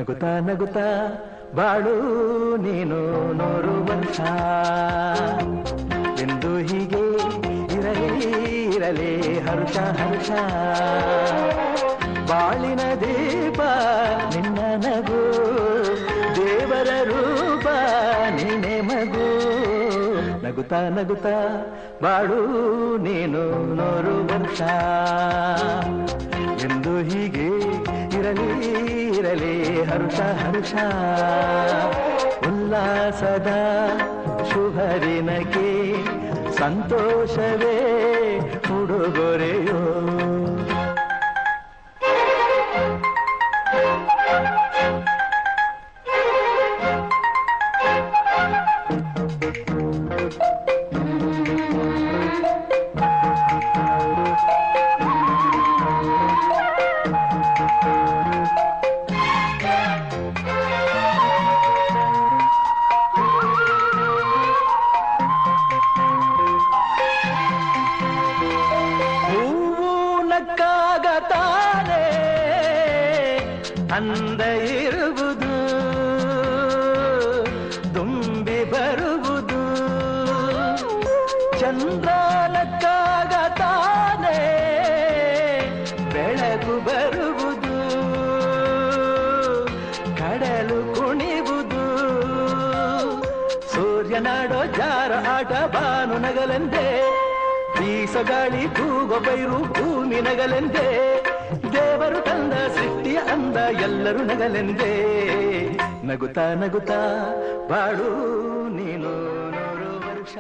ನಗುತ್ತಾ ನಗುತ್ತಾ ಬಾಳು ನೀನು 100 ವರ್ಷ ಎಂದು ಹೀಗೆ ಇರಲಿ ಇರಲಿ ಹರ್ಷ ಹರ್ಷ ಬಾಳಿನ ದೀಪ ನಿನ್ನ ನಗು ದೇವರ ರೂಪ ನೀನೆ ಮಗು ನಗುತ್ತಾ ನಗುತ್ತಾ ಬಾಳು ನೀನು 100 ವರ್ಷ ಎಂದು ಹೀಗೆ ಇರಲಿ ಇರಲಿ ಹರ್ಷ ಹರ್ಷ ಉಲ್ಲಾಸದ ಶುಭದಿನಕ್ಕೆ ಸಂತೋಷವೇ ಉಡುಗೊರೆಯೋ ಅಂದ ಇರುವುದು ತುಂಬಿ ಬರುವುದು ಚಂದ್ರನಕ್ಕಾಗ ತಾನೇ ಬೆಳಕು ಬರುವುದು ಕಡಲು ಕುಣಿವುದು ಸೂರ್ಯನಾಡೋ ಜಾರ ಆಟ ಬಾನು ನಗಲೆಂದೇ ಬೀಸಗಾಳಿ ತೂಗೋ ಬೈರು ಭೂಮಿ ನಗಲೆಂದೇ ದೇವರು ತಂದ ಸೃಷ್ಟಿಯ ಅಂದ ಎಲ್ಲರೂ ನಗಲೆಂದೇ ನಗುತ್ತಾ ನಗುತ್ತಾ ಬಾಳು ನೀನು 100 ವರ್ಷ